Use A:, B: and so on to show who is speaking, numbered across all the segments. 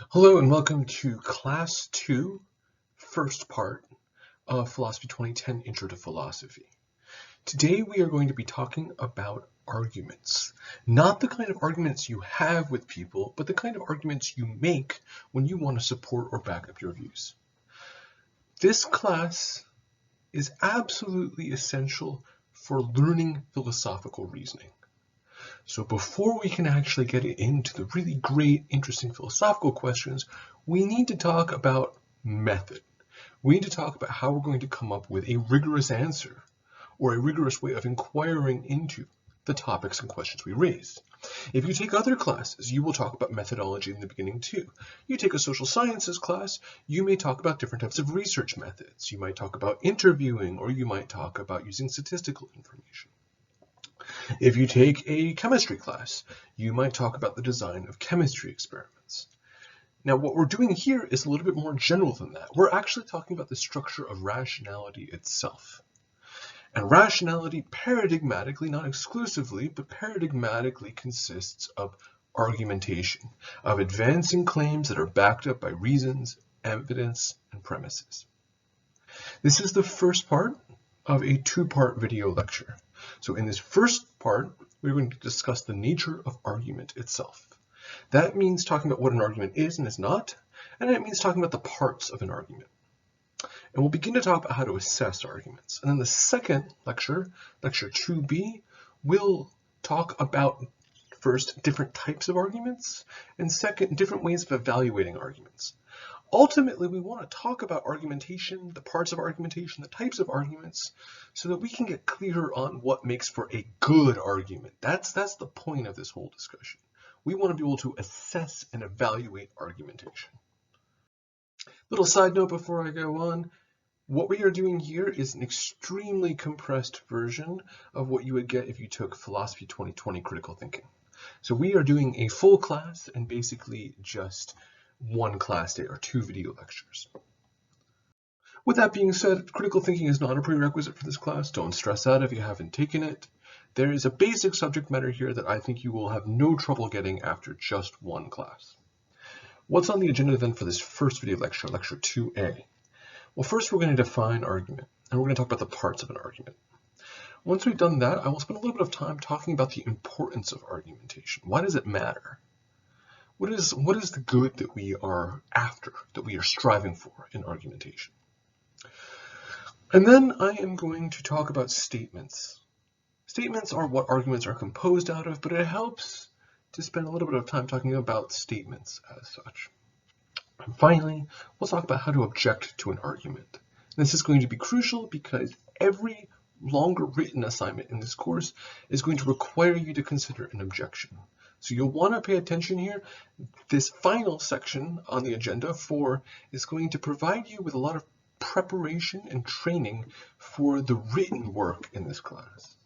A: Hello and welcome to Class 2, first part of Philosophy 2010 Intro to Philosophy. Today we are going to be talking about arguments. Not the kind of arguments you have with people, but the kind of arguments you make when you want to support or back up your views. This class is absolutely essential for learning philosophical reasoning. So before we can actually get into the really great, interesting philosophical questions, we need to talk about method. We need to talk about how we're going to come up with a rigorous answer or a rigorous way of inquiring into the topics and questions we raise. If you take other classes, you will talk about methodology in the beginning too. You take a social sciences class, you may talk about different types of research methods. You might talk about interviewing, or you might talk about using statistical information. If you take a chemistry class, you might talk about the design of chemistry experiments. Now, what we're doing here is a little bit more general than that. We're actually talking about the structure of rationality itself. And rationality paradigmatically, not exclusively, but paradigmatically consists of argumentation, of advancing claims that are backed up by reasons, evidence, and premises. This is the first part of a two-part video lecture. So in this first part, we're going to discuss the nature of argument itself. That means talking about what an argument is and is not, and it means talking about the parts of an argument. And we'll begin to talk about how to assess arguments. And then the second lecture, lecture 2B, will talk about first different types of arguments, and second, different ways of evaluating arguments. Ultimately, we want to talk about argumentation, the parts of argumentation, the types of arguments, so that we can get clearer on what makes for a good argument. That's the point of this whole discussion. We want to be able to assess and evaluate argumentation. Little side note before I go on, what we are doing here is an extremely compressed version of what you would get if you took Philosophy 2020 Critical Thinking. So we are doing a full class and basically just one class day or two video lectures. With that being said, critical thinking is not a prerequisite for this class. Don't stress out if you haven't taken it. There is a basic subject matter here that I think you will have no trouble getting after just one class. What's on the agenda then for this first video lecture, lecture 2A? Well, first we're going to define argument, and we're going to talk about the parts of an argument. Once we've done that, I will spend a little bit of time talking about the importance of argumentation. Why does it matter? What is the good that we are after, that we are striving for in argumentation? And then I am going to talk about statements. Statements are what arguments are composed out of, but it helps to spend a little bit of time talking about statements as such. And finally, we'll talk about how to object to an argument. And this is going to be crucial because every longer written assignment in this course is going to require you to consider an objection. So you'll want to pay attention here. This final section on the agenda 4 is going to provide you with a lot of preparation and training for the written work in this class.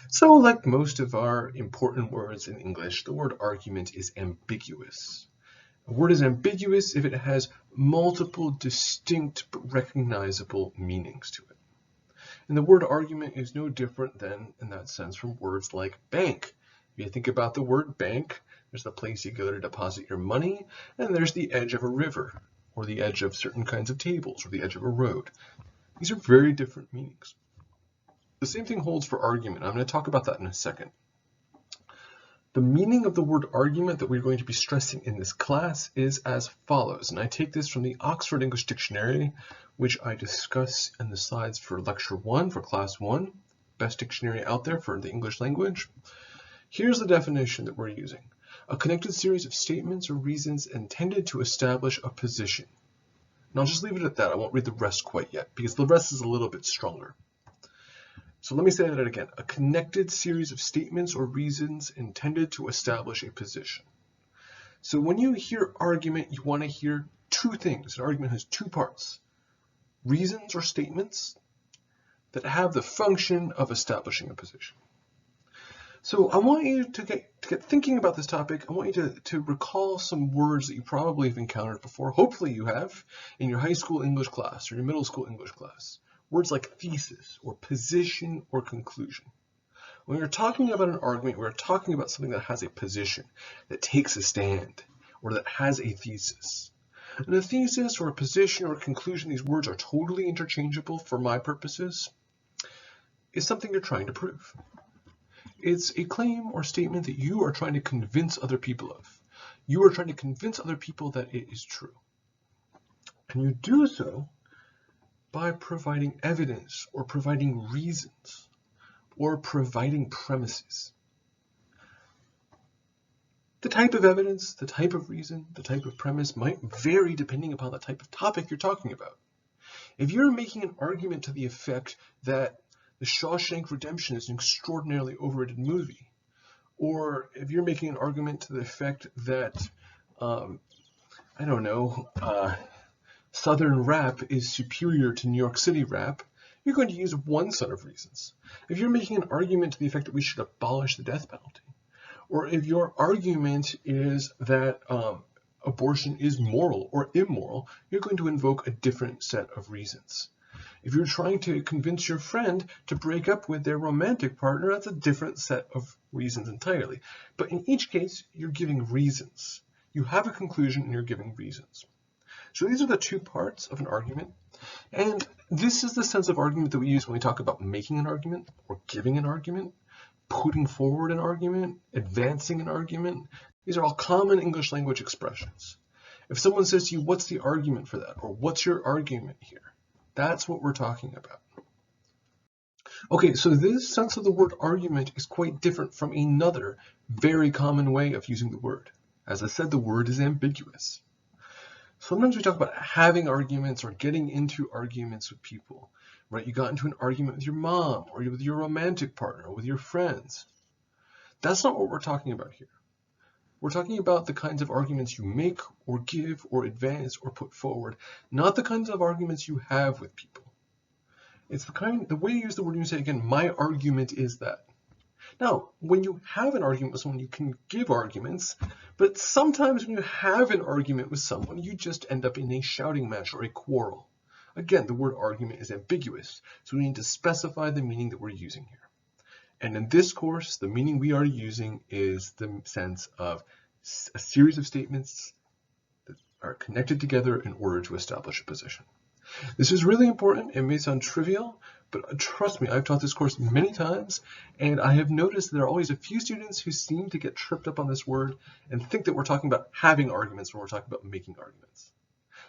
A: So like most of our important words in English, the word argument is ambiguous. A word is ambiguous if it has multiple distinct but recognizable meanings to it. And the word argument is no different than, in that sense, from words like bank. If you think about the word bank, there's the place you go to deposit your money, and there's the edge of a river, or the edge of certain kinds of tables, or the edge of a road. These are very different meanings. The same thing holds for argument. I'm going to talk about that in a second. The meaning of the word argument that we're going to be stressing in this class is as follows, and I take this from the Oxford English Dictionary, which I discuss in the slides for lecture 1, for class 1, best dictionary out there for the English language. Here's the definition that we're using. A connected series of statements or reasons intended to establish a position. And I'll just leave it at that. I won't read the rest quite yet because the rest is a little bit stronger. So let me say that again. A connected series of statements or reasons intended to establish a position. So when you hear argument, you want to hear two things. An argument has two parts. Reasons or statements that have the function of establishing a position. So I want you to get thinking about this topic. I want you to recall some words that you probably have encountered before. Hopefully you have in your high school English class or your middle school English class. Words like thesis or position or conclusion. When we're talking about an argument, we're talking about something that has a position, that takes a stand, or that has a thesis. And a thesis or a position or a conclusion, these words are totally interchangeable for my purposes, is something you're trying to prove. It's a claim or statement that you are trying to convince other people of. You are trying to convince other people that it is true. And you do so by providing evidence or providing reasons or providing premises. The type of evidence, the type of reason, the type of premise might vary depending upon the type of topic you're talking about. If you're making an argument to the effect that The Shawshank Redemption is an extraordinarily overrated movie, or if you're making an argument to the effect that, Southern rap is superior to New York City rap, you're going to use one set of reasons. If you're making an argument to the effect that we should abolish the death penalty, or if your argument is that abortion is moral or immoral, you're going to invoke a different set of reasons. If you're trying to convince your friend to break up with their romantic partner, that's a different set of reasons entirely. But in each case, you're giving reasons. You have a conclusion and you're giving reasons. So these are the two parts of an argument. And this is the sense of argument that we use when we talk about making an argument or giving an argument, putting forward an argument, advancing an argument. These are all common English language expressions. If someone says to you, what's the argument for that? Or what's your argument here? That's what we're talking about. Okay, so this sense of the word argument is quite different from another very common way of using the word. As I said, the word is ambiguous. Sometimes we talk about having arguments or getting into arguments with people, right? You got into an argument with your mom or with your romantic partner or with your friends. That's not what we're talking about here. We're talking about the kinds of arguments you make or give or advance or put forward, not the kinds of arguments you have with people. It's the way you use the word, you say again, my argument is that. Now, when you have an argument with someone, you can give arguments, but sometimes when you have an argument with someone, you just end up in a shouting match or a quarrel. Again, the word argument is ambiguous, so we need to specify the meaning that we're using here. And in this course, the meaning we are using is the sense of a series of statements that are connected together in order to establish a position. This is really important. It may sound trivial, but trust me, I've taught this course many times, and I have noticed there are always a few students who seem to get tripped up on this word and think that we're talking about having arguments when we're talking about making arguments.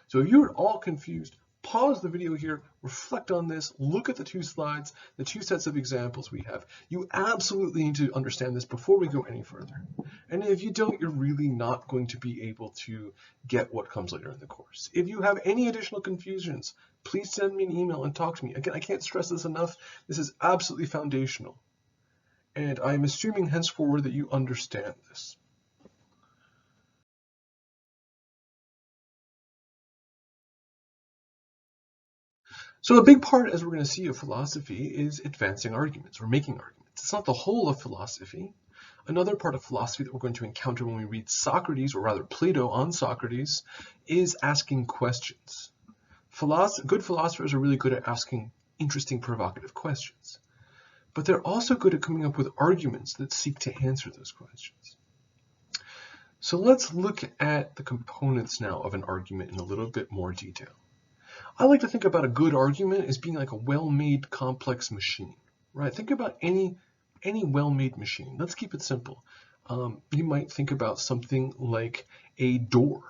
A: So if you're at all confused, pause the video here, reflect on this, look at the two slides, the two sets of examples we have. You absolutely need to understand this before we go any further. And if you don't, you're really not going to be able to get what comes later in the course. If you have any additional confusions, please send me an email and talk to me. Again, I can't stress this enough. This is absolutely foundational. And I'm assuming henceforward that you understand this. So a big part, as we're going to see, of philosophy is advancing arguments or making arguments. It's not the whole of philosophy. Another part of philosophy that we're going to encounter when we read Socrates, or rather Plato on Socrates, is asking questions. Good philosophers are really good at asking interesting, provocative questions. But they're also good at coming up with arguments that seek to answer those questions. So let's look at the components now of an argument in a little bit more detail. I like to think about a good argument as being like a well-made complex machine, right? Think about any well-made machine. Let's keep it simple. You might think about something like a door,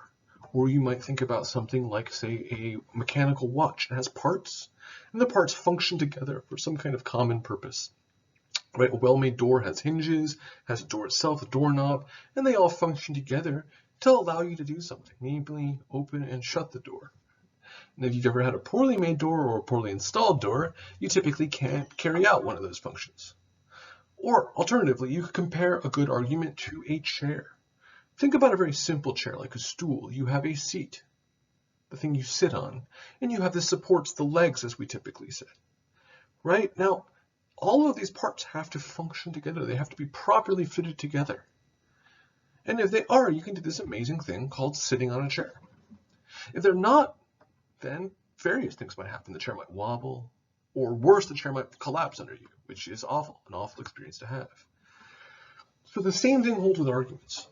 A: or you might think about something like, say, a mechanical watch. It has parts, and the parts function together for some kind of common purpose, right? A well-made door has hinges, has a door itself, a doorknob, and they all function together to allow you to do something, namely open and shut the door. And if you've ever had a poorly made door or a poorly installed door, you typically can't carry out one of those functions. Or alternatively, you could compare a good argument to a chair. Think about a very simple chair like a stool. You have a seat, the thing you sit on, and you have the supports, the legs, as we typically say. Right? Now, all of these parts have to function together. They have to be properly fitted together. And if they are, you can do this amazing thing called sitting on a chair. If they're not, then various things might happen. The chair might wobble, or worse, the chair might collapse under you, which is awful, an awful experience to have. So the same thing holds with arguments.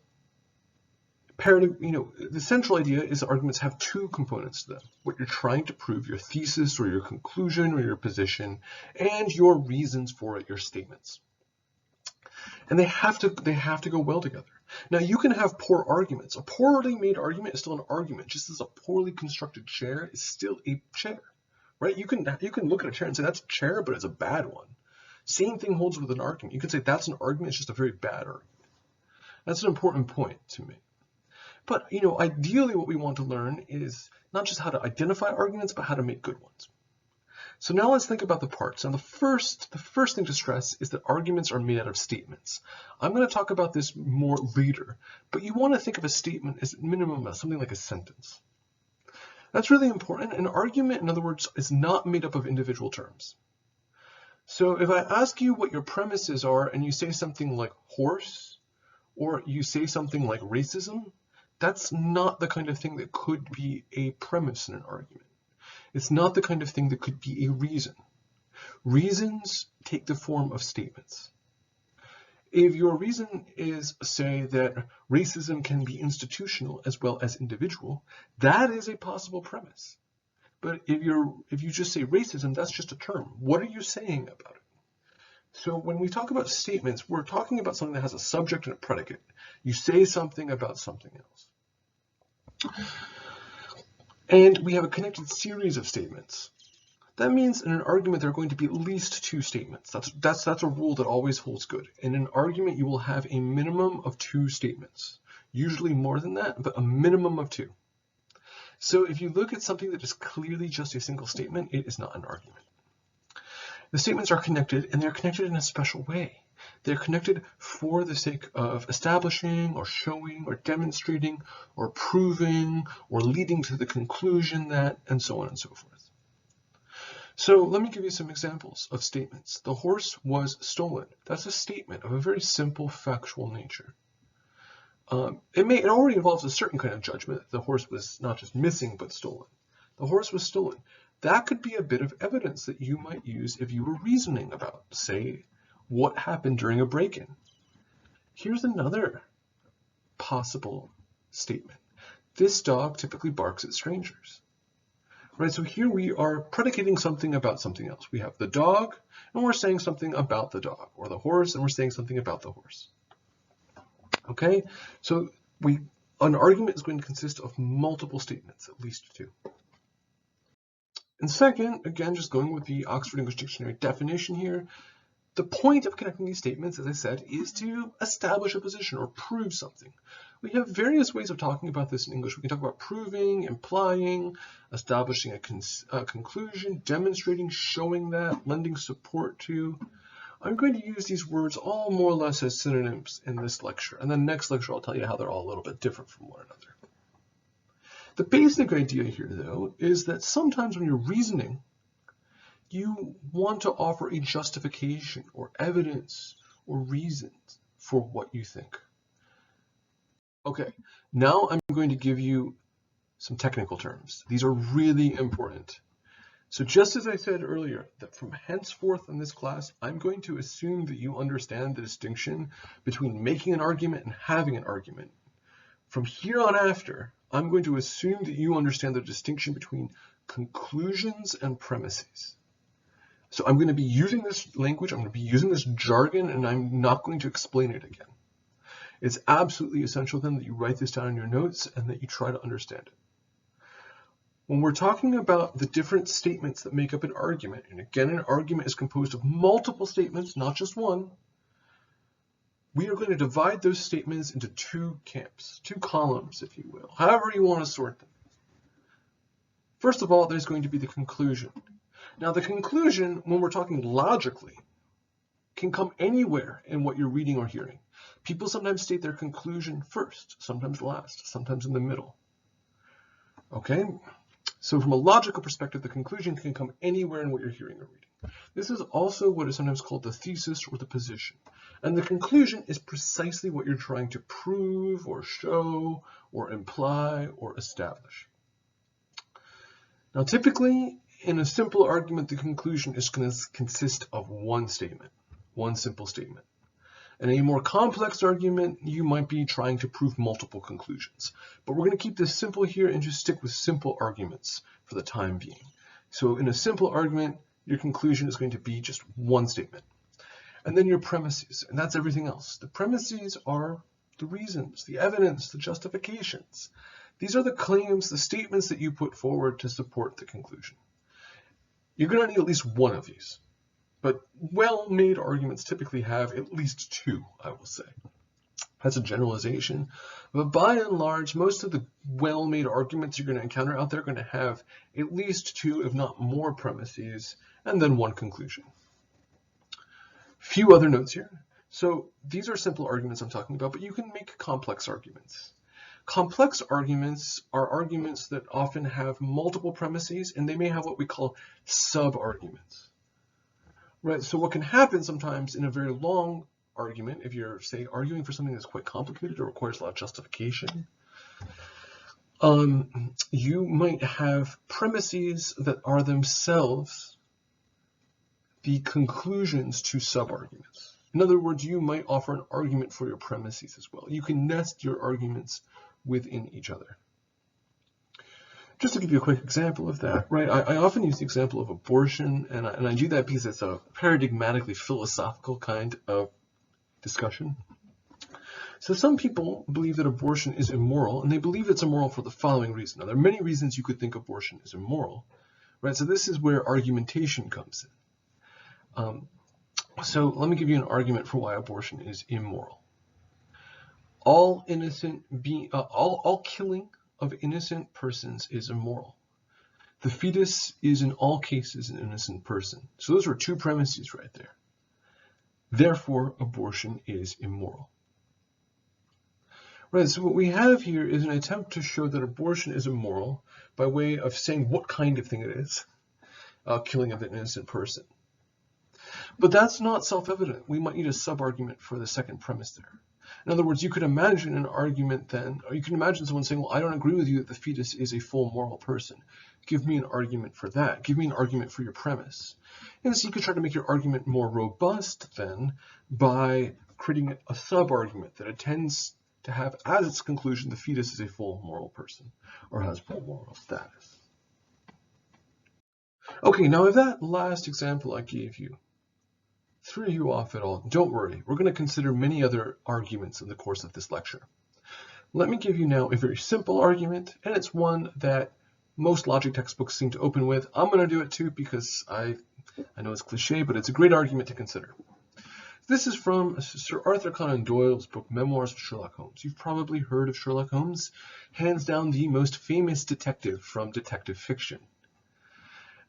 A: The central idea is that arguments have two components to them: what you're trying to prove, your thesis or your conclusion or your position, and your reasons for it, your statements. And they have to go well together. Now, you can have poor arguments. A poorly made argument is still an argument, just as a poorly constructed chair is still a chair, right? You can look at a chair and say that's a chair, but it's a bad one. Same thing holds with an argument. You can say that's an argument, it's just a very bad argument. That's an important point to me. But, ideally what we want to learn is not just how to identify arguments, but how to make good ones. So now let's think about the parts. And the first thing to stress is that arguments are made out of statements. I'm going to talk about this more later, but you want to think of a statement as minimum as something like a sentence. That's really important. An argument, in other words, is not made up of individual terms. So if I ask you what your premises are and you say something like horse, or you say something like racism, that's not the kind of thing that could be a premise in an argument. It's not the kind of thing that could be a reason. Reasons take the form of statements. If your reason is, say, that racism can be institutional as well as individual, that is a possible premise. But if you just say racism, that's just a term. What are you saying about it? So when we talk about statements, we're talking about something that has a subject and a predicate. You say something about something else. And we have a connected series of statements. That means in an argument there are going to be at least two statements. That's a rule that always holds good. In an argument you will have a minimum of two statements. Usually more than that, but a minimum of two. So if you look at something that is clearly just a single statement, it is not an argument. The statements are connected, and they're connected in a special way. They're connected for the sake of establishing or showing or demonstrating or proving or leading to the conclusion that, and so on and so forth. So let me give you some examples of statements. The horse was stolen. That's a statement of a very simple factual nature. It already involves a certain kind of judgment. The horse was not just missing, but stolen. The horse was stolen. That could be a bit of evidence that you might use if you were reasoning about, say, what happened during a break-in. Here's another possible statement. This dog typically barks at strangers. Right, so here we are predicating something about something else. We have the dog, and we're saying something about the dog, or the horse, and we're saying something about the horse. Okay, so an argument is going to consist of multiple statements, at least two. And second, again, just going with the Oxford English Dictionary definition here, the point of connecting these statements, as I said, is to establish a position or prove something. We have various ways of talking about this in English. We can talk about proving, implying, establishing a conclusion, demonstrating, showing that, lending support to. I'm going to use these words all more or less as synonyms in this lecture. And then next lecture, I'll tell you how they're all a little bit different from one another. The basic idea here, though, is that sometimes when you're reasoning, you want to offer a justification or evidence or reasons for what you think. Okay, now I'm going to give you some technical terms. These are really important. So just as I said earlier, that from henceforth in this class, I'm going to assume that you understand the distinction between making an argument and having an argument. From here on after, I'm going to assume that you understand the distinction between conclusions and premises. So I'm going to be using this language, I'm going to be using this jargon, and I'm not going to explain it again. It's absolutely essential then that you write this down in your notes and that you try to understand it. When we're talking about the different statements that make up an argument, and again, an argument is composed of multiple statements, not just one, we are going to divide those statements into two camps, two columns, if you will, however you want to sort them. First of all, there's going to be the conclusion. Now, the conclusion, when we're talking logically, can come anywhere in what you're reading or hearing. People sometimes state their conclusion first, sometimes last, sometimes in the middle. Okay? So from a logical perspective, the conclusion can come anywhere in what you're hearing or reading. This is also what is sometimes called the thesis or the position. And the conclusion is precisely what you're trying to prove or show or imply or establish. Now, typically, in a simple argument, the conclusion is going to consist of one statement, one simple statement. In a more complex argument, you might be trying to prove multiple conclusions. But we're going to keep this simple here and just stick with simple arguments for the time being. So in a simple argument, your conclusion is going to be just one statement. And then your premises, and that's everything else. The premises are the reasons, the evidence, the justifications. These are the claims, the statements that you put forward to support the conclusion. You're going to need at least one of these. But well-made arguments typically have at least two, I will say. That's a generalization. But by and large, most of the well-made arguments you're going to encounter out there are going to have at least two, if not more, premises, and then one conclusion. Few other notes here. So these are simple arguments I'm talking about, but you can make complex arguments. Complex arguments are arguments that often have multiple premises, and they may have what we call sub-arguments. Right, so what can happen sometimes in a very long argument, if you're, say, arguing for something that's quite complicated or requires a lot of justification, you might have premises that are themselves the conclusions to sub-arguments. In other words, you might offer an argument for your premises as well. You can nest your arguments within each other. Just to give you a quick example of that, right? I often use the example of abortion, and I do that because it's a paradigmatically philosophical kind of discussion. So some people believe that abortion is immoral, and they believe it's immoral for the following reason. Now, there are many reasons you could think abortion is immoral, right? So this is where argumentation comes in. So let me give you an argument for why abortion is immoral. All killing of innocent persons is immoral. The fetus is in all cases an innocent person. So those are two premises right there. Therefore, abortion is immoral. Right, so what we have here is an attempt to show that abortion is immoral by way of saying what kind of thing it is, killing of an innocent person. But that's not self-evident. We might need a sub-argument for the second premise there. In other words, you could imagine an argument then, or you can imagine someone saying, well, I don't agree with you that the fetus is a full moral person. Give me an argument for that. Give me an argument for your premise. And so you could try to make your argument more robust then by creating a sub-argument that intends to have as its conclusion the fetus is a full moral person or has full moral status. Okay, now if that last example I gave you threw you off at all, don't worry. We're going to consider many other arguments in the course of this lecture. Let me give you now a very simple argument, and it's one that most logic textbooks seem to open with. I'm going to do it too because I know it's cliche, but it's a great argument to consider. This is from Sir Arthur Conan Doyle's book, Memoirs of Sherlock Holmes. You've probably heard of Sherlock Holmes, hands down the most famous detective from detective fiction.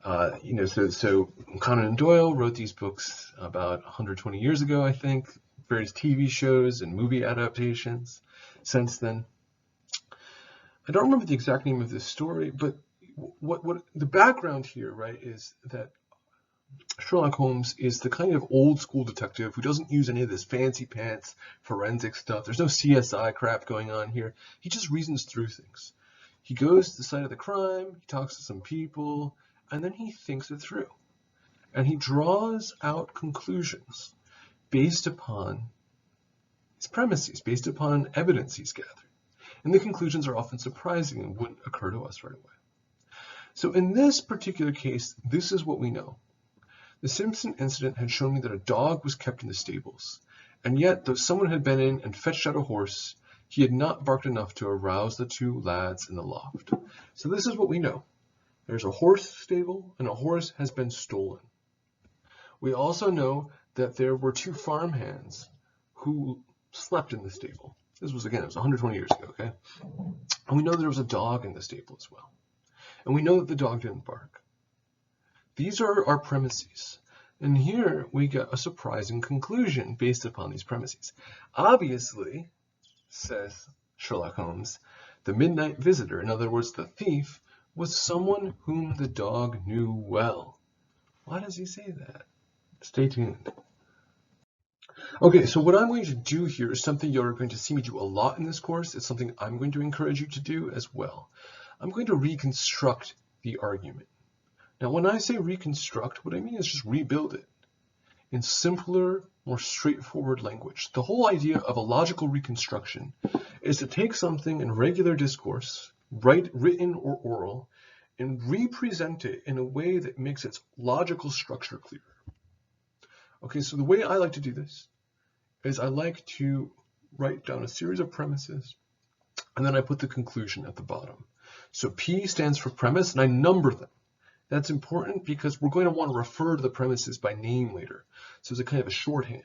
A: So Conan Doyle wrote these books about 120 years ago, I think, various TV shows and movie adaptations since then. I don't remember the exact name of this story, but what the background here, right, is that Sherlock Holmes is the kind of old school detective who doesn't use any of this fancy pants forensic stuff. There's no CSI crap going on here. He just reasons through things. He goes to the site of the crime, he talks to some people, and then he thinks it through. And he draws out conclusions based upon his premises, based upon evidence he's gathered. And the conclusions are often surprising and wouldn't occur to us right away. So in this particular case, this is what we know. The Simpson incident had shown me that a dog was kept in the stables, and yet, though someone had been in and fetched out a horse, he had not barked enough to arouse the two lads in the loft. So this is what we know. There's a horse stable, and a horse has been stolen. We also know that there were two farmhands who slept in the stable. This was, again, it was 120 years ago, okay? And we know there was a dog in the stable as well. And we know that the dog didn't bark. These are our premises. And here we get a surprising conclusion based upon these premises. Obviously, says Sherlock Holmes, the midnight visitor, in other words, the thief, was someone whom the dog knew well. Why does he say that? Stay tuned. Okay, so what I'm going to do here is something you're going to see me do a lot in this course. It's something I'm going to encourage you to do as well. I'm going to reconstruct the argument. Now, when I say reconstruct, what I mean is just rebuild it. in simpler, more straightforward language. The whole idea of a logical reconstruction is to take something in regular discourse, written or oral, and represent it in a way that makes its logical structure clearer. Okay, so the way I like to do this is I like to write down a series of premises, and then I put the conclusion at the bottom. So P stands for premise, and I number them. That's important because we're going to want to refer to the premises by name later. So it's a kind of a shorthand.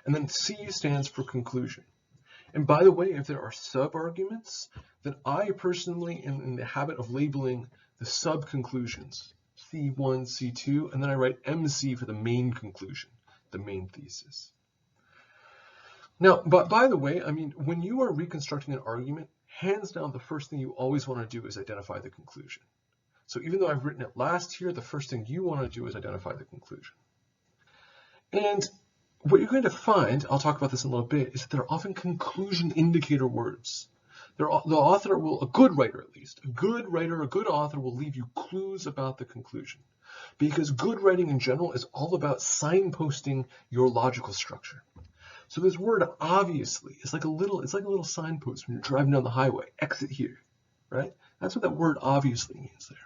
A: And then C stands for conclusion. And by the way, if there are sub-arguments, then I personally am in the habit of labeling the sub-conclusions, C1, C2, and then I write MC for the main conclusion, the main thesis. Now, but by the way, I mean, when you are reconstructing an argument, hands down, the first thing you always want to do is identify the conclusion. So even though I've written it last here, the first thing you want to do is identify the conclusion. And what you're going to find, I'll talk about this in a little bit, is that there are often conclusion indicator words. The author will, a good writer at least, a good writer, a good author will leave you clues about the conclusion. Because good writing in general is all about signposting your logical structure. So this word obviously is like a little signpost when you're driving down the highway, exit here, right? That's what that word obviously means there.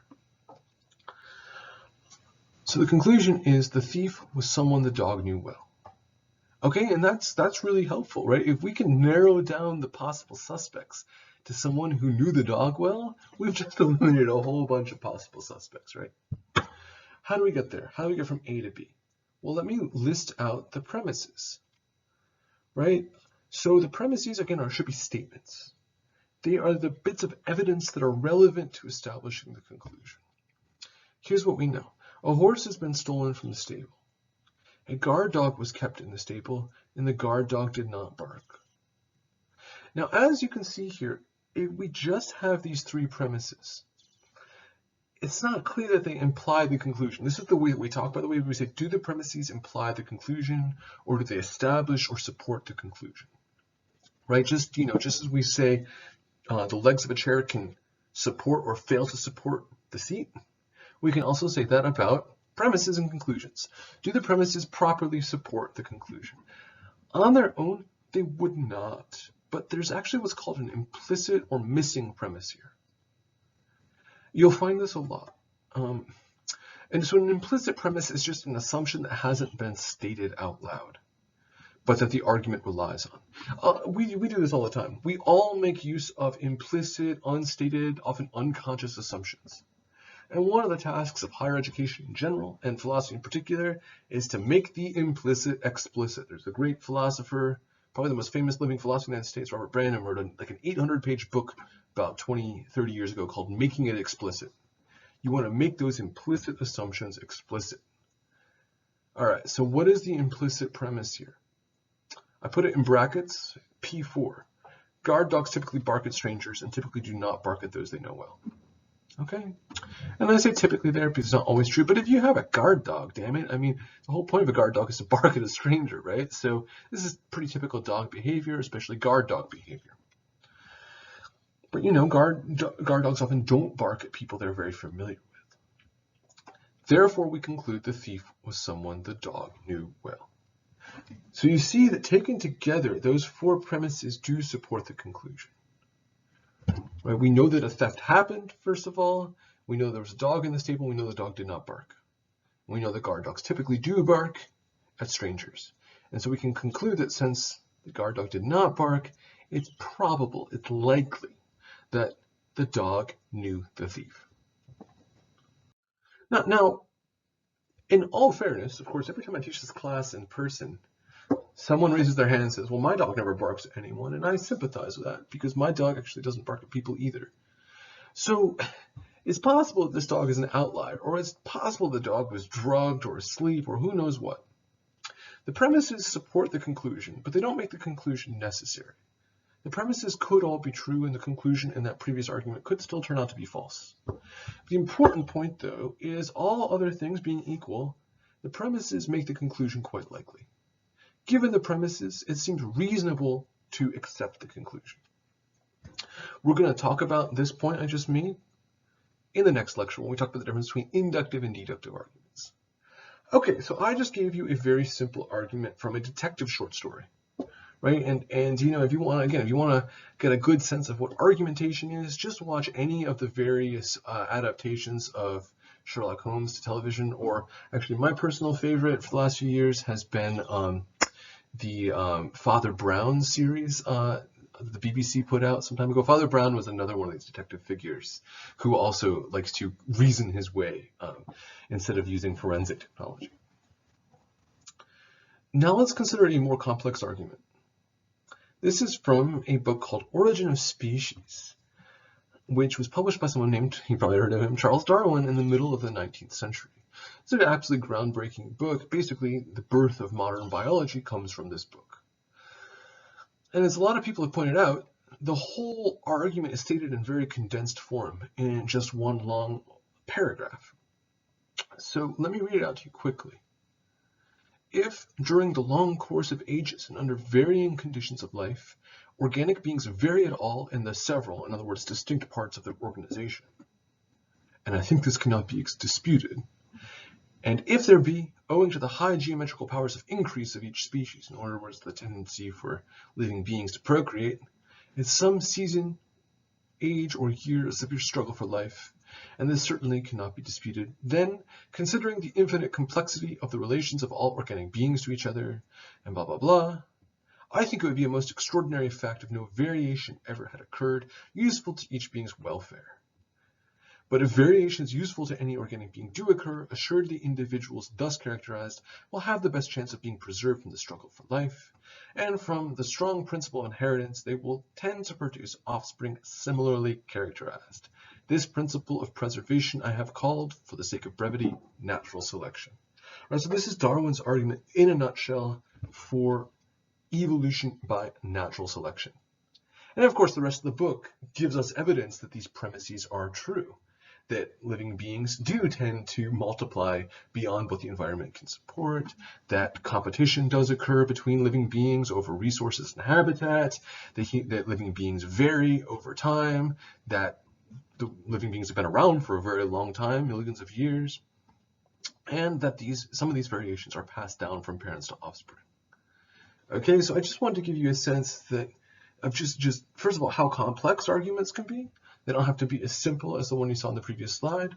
A: So the conclusion is the thief was someone the dog knew well. Okay, and that's really helpful, right? If we can narrow down the possible suspects to someone who knew the dog well, we've just eliminated a whole bunch of possible suspects, right? How do we get there? How do we get from A to B? Well, let me list out the premises, right? So the premises, again, should be statements. They are the bits of evidence that are relevant to establishing the conclusion. Here's what we know. A horse has been stolen from the stable. A guard dog was kept in the stable, and the guard dog did not bark. Now, as you can see here, if we just have these three premises, it's not clear that they imply the conclusion. This is the way that we talk, by the way, we say, do the premises imply the conclusion, or do they establish or support the conclusion? Right? Just as we say, the legs of a chair can support or fail to support the seat, we can also say that about premises and conclusions. Do the premises properly support the conclusion? On their own, they would not, but there's actually what's called an implicit or missing premise here. You'll find this a lot. And so an implicit premise is just an assumption that hasn't been stated out loud, but that the argument relies on. We do this all the time. We all make use of implicit, unstated, often unconscious assumptions. And one of the tasks of higher education in general, and philosophy in particular, is to make the implicit explicit. There's a great philosopher, probably the most famous living philosopher in the United States, Robert Brandon, wrote like an 800-page book about 20, 30 years ago called Making It Explicit. You want to make those implicit assumptions explicit. All right, so what is the implicit premise here? I put it in brackets, P4. Guard dogs typically bark at strangers and typically do not bark at those they know well. Okay, and I say typically there because it's not always true, but if you have a guard dog, damn it, I mean, the whole point of a guard dog is to bark at a stranger, right? So this is pretty typical dog behavior, especially guard dog behavior. But guard dogs often don't bark at people they're very familiar with. Therefore, we conclude the thief was someone the dog knew well. So you see that taken together, those four premises do support the conclusion. Right? We know that a theft happened, first of all. We know there was a dog in the stable. We know the dog did not bark. We know that guard dogs typically do bark at strangers. And so we can conclude that since the guard dog did not bark, it's probable, it's likely that the dog knew the thief. Now, in all fairness, of course, every time I teach this class in person, someone raises their hand and says, well, my dog never barks at anyone, and I sympathize with that because my dog actually doesn't bark at people either. So it's possible that this dog is an outlier, or it's possible the dog was drugged or asleep or who knows what. The premises support the conclusion, but they don't make the conclusion necessary. The premises could all be true, and the conclusion in that previous argument could still turn out to be false. The important point, though, is all other things being equal, the premises make the conclusion quite likely. Given the premises, it seems reasonable to accept the conclusion. We're going to talk about this point I just made in the next lecture when we talk about the difference between inductive and deductive arguments. Okay, so I just gave you a very simple argument from a detective short story, right? And you know, if you want to get a good sense of what argumentation is, just watch any of the various adaptations of Sherlock Holmes to television, or actually my personal favorite for the last few years has been the Father Brown series the BBC put out some time ago. Father Brown was another one of these detective figures who also likes to reason his way instead of using forensic technology. Now let's consider a more complex argument. This is from a book called Origin of Species, which was published by someone named, you probably heard of him, Charles Darwin, in the middle of the 19th century. It's an absolutely groundbreaking book. Basically, the birth of modern biology comes from this book. And as a lot of people have pointed out, the whole argument is stated in very condensed form in just one long paragraph. So let me read it out to you quickly. If, during the long course of ages and under varying conditions of life, organic beings vary at all in the several, in other words, distinct parts of their organization, and I think this cannot be disputed, and if there be, owing to the high geometrical powers of increase of each species, in other words, the tendency for living beings to procreate, at some season, age, or year, a severe struggle for life, and this certainly cannot be disputed, then, considering the infinite complexity of the relations of all organic beings to each other, and blah, blah, blah, I think it would be a most extraordinary fact if no variation ever had occurred, useful to each being's welfare. But if variations useful to any organic being do occur, assuredly individuals thus characterized will have the best chance of being preserved from the struggle for life, and from the strong principle of inheritance they will tend to produce offspring similarly characterized. This principle of preservation I have called, for the sake of brevity, natural selection. Right, so this is Darwin's argument in a nutshell for evolution by natural selection. And of course, the rest of the book gives us evidence that these premises are true, that living beings do tend to multiply beyond what the environment can support, that competition does occur between living beings over resources and habitat, that living beings vary over time, that the living beings have been around for a very long time, millions of years, and that some of these variations are passed down from parents to offspring. Okay, so I just wanted to give you a sense that of just first of all, how complex arguments can be. They don't have to be as simple as the one you saw in the previous slide.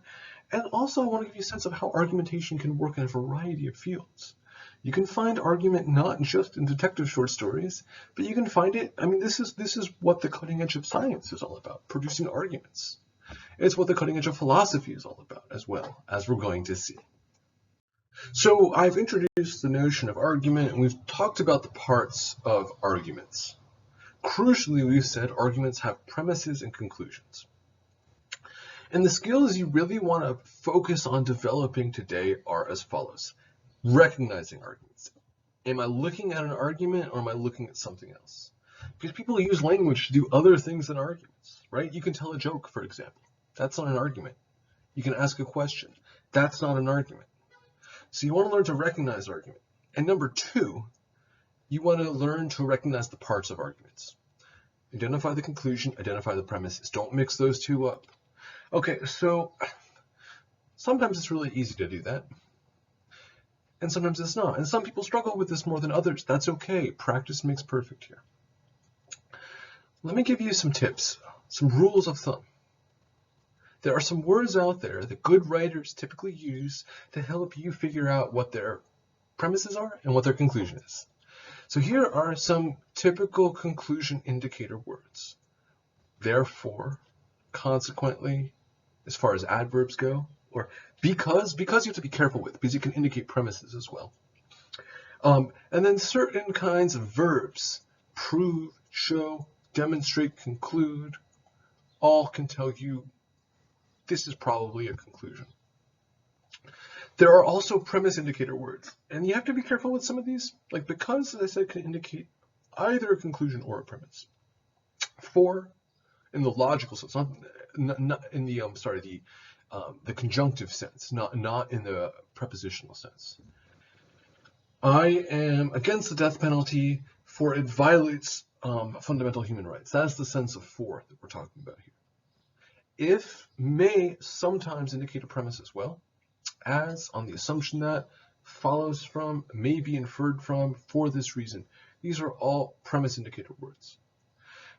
A: And also I want to give you a sense of how argumentation can work in a variety of fields. You can find argument not just in detective short stories, but you can find it, I mean, this is what the cutting edge of science is all about, producing arguments. It's what the cutting edge of philosophy is all about as well, as we're going to see. So I've introduced the notion of argument, and we've talked about the parts of arguments. Crucially, we've said arguments have premises and conclusions. And the skills you really want to focus on developing today are as follows. Recognizing arguments. Am I looking at an argument or am I looking at something else? Because people use language to do other things than arguments, right? You can tell a joke, for example. That's not an argument. You can ask a question. That's not an argument. So you want to learn to recognize argument. And number two, you want to learn to recognize the parts of arguments. Identify the conclusion, identify the premises. Don't mix those two up. Okay, so sometimes it's really easy to do that. And sometimes it's not. And some people struggle with this more than others. That's okay. Practice makes perfect here. Let me give you some tips, some rules of thumb. There are some words out there that good writers typically use to help you figure out what their premises are and what their conclusion is. So here are some typical conclusion indicator words. Therefore, consequently, as far as adverbs go, or because you have to be careful with, because you can indicate premises as well. And then certain kinds of verbs, prove, show, demonstrate, conclude, all can tell you this is probably a conclusion. There are also premise indicator words, and you have to be careful with some of these, like because, as I said, can indicate either a conclusion or a premise. For, in the logical sense, not in the the conjunctive sense, not in the prepositional sense. I am against the death penalty, for it violates fundamental human rights. That's the sense of for that we're talking about here. If may sometimes indicate a premise as well, as on the assumption that follows from, may be inferred from, for this reason. These are all premise indicator words.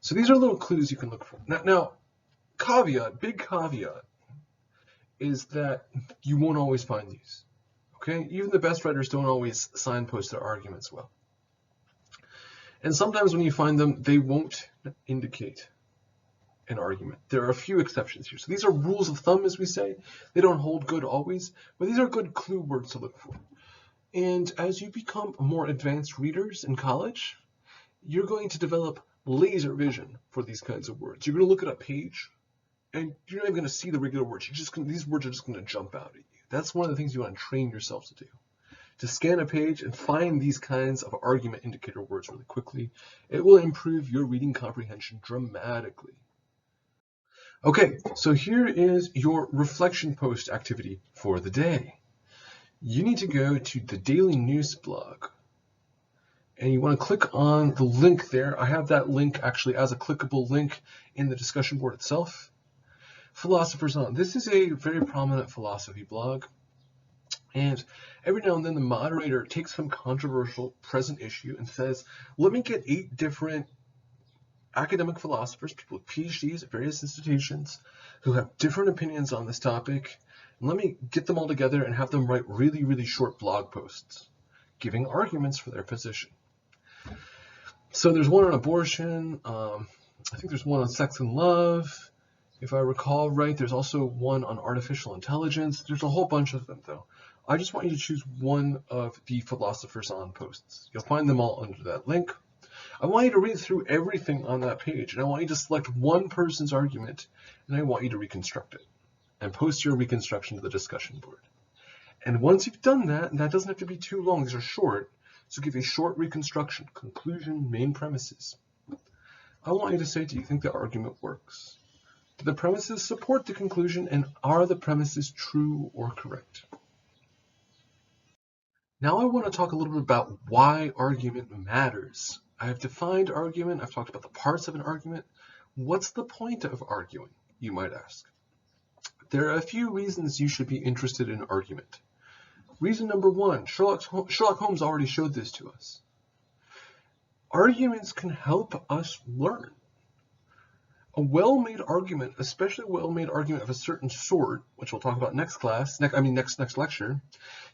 A: So these are little clues you can look for. Now, caveat, big caveat, is that you won't always find these. Okay? Even the best writers don't always signpost their arguments well. And sometimes when you find them, they won't indicate an argument. There are a few exceptions here. So these are rules of thumb, as we say. They don't hold good always, but these are good clue words to look for. And as you become more advanced readers in college, you're going to develop laser vision for these kinds of words. You're going to look at a page, and you're not even going to see the regular words. These words are just going to jump out at you. That's one of the things you want to train yourself to do. To scan a page and find these kinds of argument indicator words really quickly. It will improve your reading comprehension dramatically. Okay, so here is your reflection post activity for the day. You need to go to the Daily News blog, and you want to click on the link there. I have that link actually as a clickable link in the discussion board itself. Philosophers On. This is a very prominent philosophy blog, and every now and then the moderator takes some controversial present issue and says, let me get 8 different academic philosophers, people with PhDs at various institutions who have different opinions on this topic, and let me get them all together and have them write really, really short blog posts giving arguments for their position. So there's one on abortion, I think there's one on sex and love. If I recall right, there's also one on artificial intelligence. There's a whole bunch of them, though. I just want you to choose one of the Philosophers On posts. You'll find them all under that link. I want you to read through everything on that page, and I want you to select one person's argument, and I want you to reconstruct it, and post your reconstruction to the discussion board. And once you've done that, and that doesn't have to be too long, these are short, so give a short reconstruction, conclusion, main premises. I want you to say, do you think the argument works? Do the premises support the conclusion, and are the premises true or correct? Now I want to talk a little bit about why argument matters. I have defined argument. I've talked about the parts of an argument. What's the point of arguing, you might ask? There are a few reasons you should be interested in argument. Reason number 1, Sherlock Holmes already showed this to us. Arguments can help us learn. A well-made argument, especially a well-made argument of a certain sort, which we'll talk about next lecture,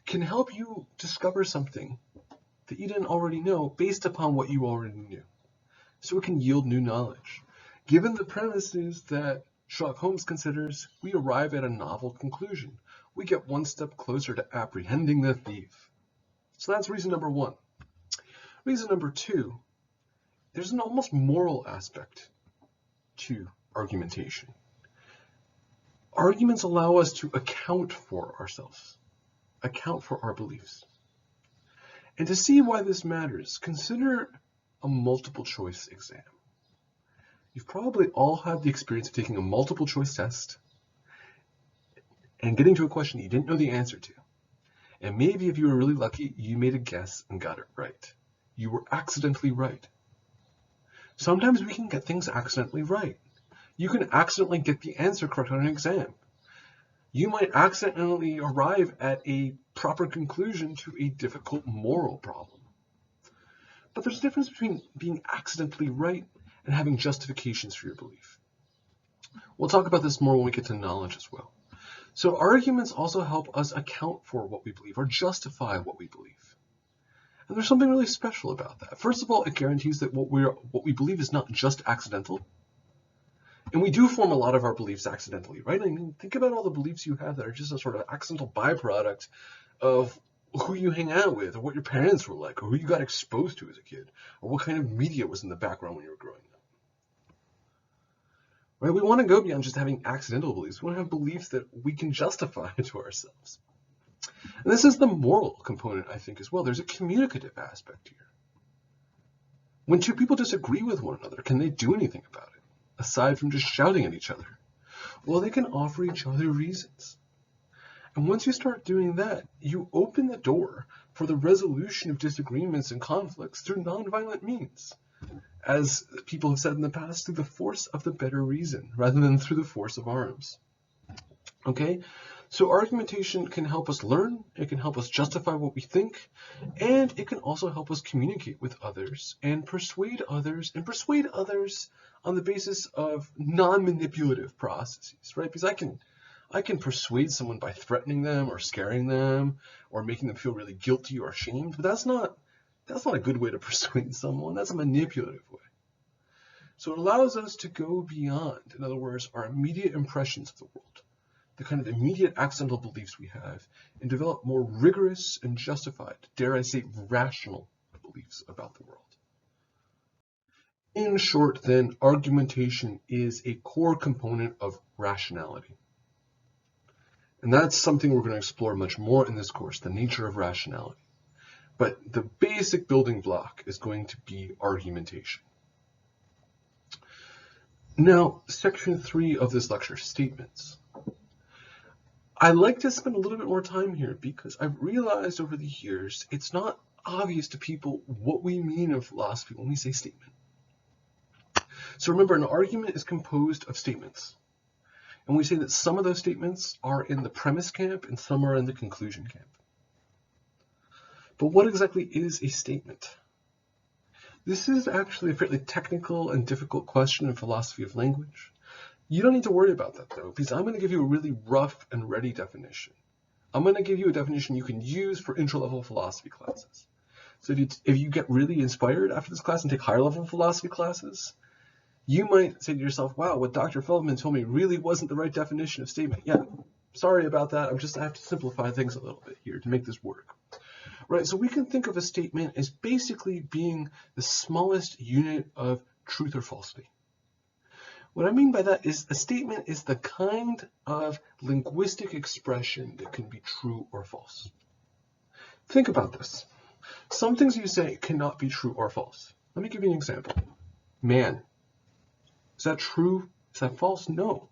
A: can help you discover something that you didn't already know based upon what you already knew. So it can yield new knowledge. Given the premises that Sherlock Holmes considers, we arrive at a novel conclusion. We get one step closer to apprehending the thief. So that's reason number 1. Reason number 2, there's an almost moral aspect to argumentation. Arguments allow us to account for ourselves, account for our beliefs. And to see why this matters, consider a multiple choice exam. You've probably all had the experience of taking a multiple choice test and getting to a question you didn't know the answer to. And maybe if you were really lucky, you made a guess and got it right. You were accidentally right. Sometimes we can get things accidentally right. You can accidentally get the answer correct on an exam. You might accidentally arrive at a proper conclusion to a difficult moral problem. But there's a difference between being accidentally right and having justifications for your belief. We'll talk about this more when we get to knowledge as well. So arguments also help us account for what we believe or justify what we believe. And there's something really special about that. First of all, it guarantees that what we believe is not just accidental. And we do form a lot of our beliefs accidentally, right? I mean, think about all the beliefs you have that are just a sort of accidental byproduct of who you hang out with, or what your parents were like, or who you got exposed to as a kid, or what kind of media was in the background when you were growing up. Right? We want to go beyond just having accidental beliefs. We want to have beliefs that we can justify to ourselves. And this is the moral component, I think, as well. There's a communicative aspect here. When two people disagree with one another, can they do anything about it, aside from just shouting at each other? Well, they can offer each other reasons. And once you start doing that, you open the door for the resolution of disagreements and conflicts through nonviolent means. As people have said in the past, through the force of the better reason, rather than through the force of arms. Okay? So argumentation can help us learn, it can help us justify what we think, and it can also help us communicate with others and persuade others on the basis of non-manipulative processes, right? Because I can persuade someone by threatening them or scaring them or making them feel really guilty or ashamed, but that's not a good way to persuade someone. That's a manipulative way. So it allows us to go beyond, in other words, our immediate impressions of the world, the kind of immediate accidental beliefs we have, and develop more rigorous and justified, dare I say, rational beliefs about the world. In short, then, argumentation is a core component of rationality. And that's something we're going to explore much more in this course, the nature of rationality. But the basic building block is going to be argumentation. Now, section 3 of this lecture, statements. I like to spend a little bit more time here because I've realized over the years it's not obvious to people what we mean in philosophy when we say statement. So remember, an argument is composed of statements. And we say that some of those statements are in the premise camp and some are in the conclusion camp. But what exactly is a statement? This is actually a fairly technical and difficult question in philosophy of language. You don't need to worry about that though, because I'm going to give you a really rough and ready definition. I'm going to give you a definition you can use for intro-level philosophy classes. So if you get really inspired after this class and take higher level philosophy classes, you might say to yourself, wow, what Dr. Feldman told me really wasn't the right definition of statement. Yeah, sorry about that. I have to simplify things a little bit here to make this work. Right, so we can think of a statement as basically being the smallest unit of truth or falsity. What I mean by that is a statement is the kind of linguistic expression that can be true or false. Think about this. Some things you say cannot be true or false. Let me give you an example. Man. Is that true? Is that false? No.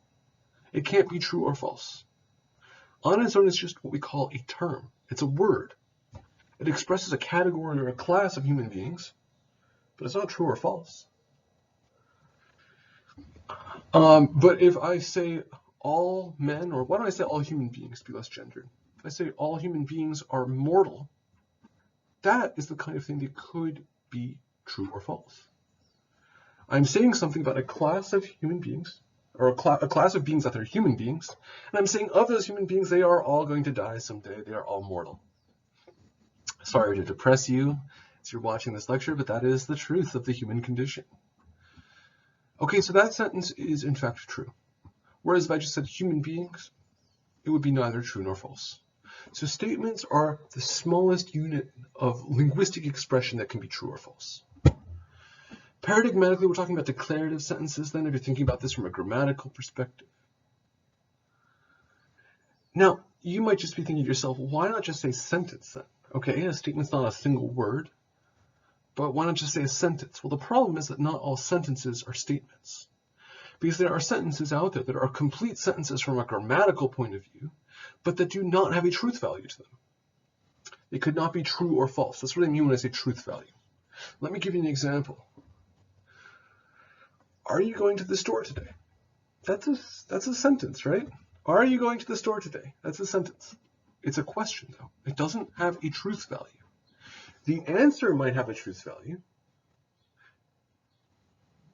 A: It can't be true or false. On its own, it's just what we call a term. It's a word. It expresses a category or a class of human beings, but it's not true or false. But if I say all men, or why don't I say all human beings to be less gendered? If I say all human beings are mortal, that is the kind of thing that could be true or false. I'm saying something about a class of human beings, or a class of beings that are human beings, and I'm saying of those human beings, they are all going to die someday. They are all mortal. Sorry to depress you as you're watching this lecture, but that is the truth of the human condition. Okay, so that sentence is in fact true. Whereas if I just said human beings, it would be neither true nor false. So statements are the smallest unit of linguistic expression that can be true or false. Paradigmatically, we're talking about declarative sentences then, if you're thinking about this from a grammatical perspective. Now, you might just be thinking to yourself, why not just say sentence then? Okay, a statement's not a single word, but why not just say a sentence? Well, the problem is that not all sentences are statements, because there are sentences out there that are complete sentences from a grammatical point of view, but that do not have a truth value to them. They could not be true or false. That's what I mean when I say truth value. Let me give you an example. Are you going to the store today? That's a sentence, right? Are you going to the store today? That's a sentence. It's a question, though. It doesn't have a truth value. The answer might have a truth value,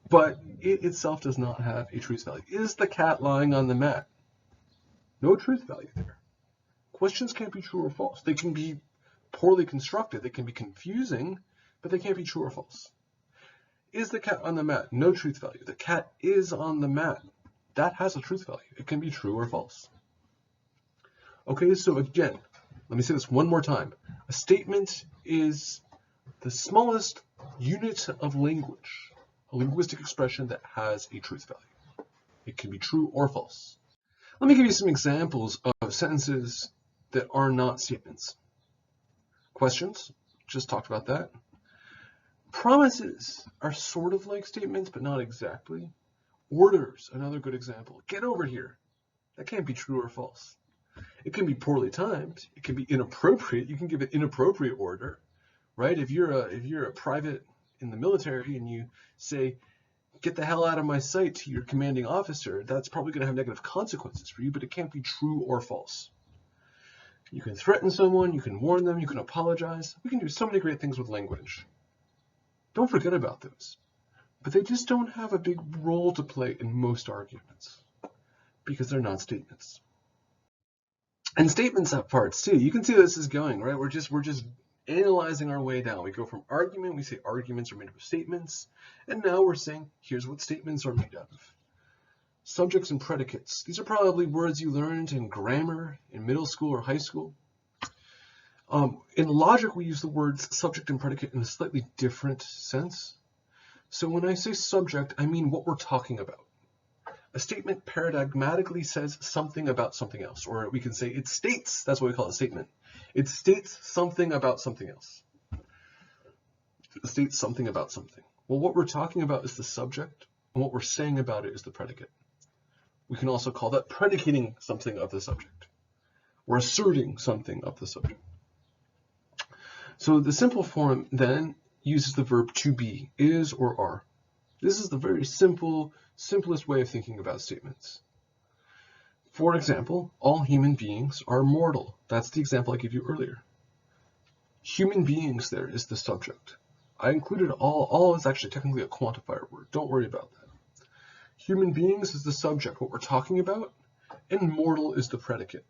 A: but it itself does not have a truth value. Is the cat lying on the mat? No truth value there. Questions can't be true or false. They can be poorly constructed. They can be confusing, but they can't be true or false. Is the cat on the mat? No truth value. The cat is on the mat. That has a truth value. It can be true or false. Okay, so again, let me say this one more time. A statement is the smallest unit of language, a linguistic expression that has a truth value. It can be true or false. Let me give you some examples of sentences that are not statements. Questions, just talked about that. Promises are sort of like statements, but not exactly. Orders, another good example. Get over here. That can't be true or false. It can be poorly timed. It can be inappropriate. You can give an inappropriate order, right? If you're a private in the military and you say, get the hell out of my sight to your commanding officer, that's probably going to have negative consequences for you, but it can't be true or false. You can threaten someone, you can warn them, you can apologize. We can do so many great things with language. Don't forget about those. But they just don't have a big role to play in most arguments because they're not statements. And statements have parts too. You can see where this is going, right? We're just analyzing our way down. We go from argument, we say arguments are made up of statements, and now we're saying here's what statements are made of. Subjects and predicates. These are probably words you learned in grammar in middle school or high school. In logic, we use the words subject and predicate in a slightly different sense. So when I say subject, I mean what we're talking about. A statement paradigmatically says something about something else, or we can say it states, that's what we call a statement. It states something about something else. It states something about something. Well, what we're talking about is the subject, and what we're saying about it is the predicate. We can also call that predicating something of the subject, or asserting something of the subject. So the simple form then uses the verb to be, is or are. This is the very simplest way of thinking about statements. For example, all human beings are mortal. That's the example I gave you earlier. Human beings there is the subject. I included all. All is actually technically a quantifier word. Don't worry about that. Human beings is the subject, what we're talking about, and mortal is the predicate.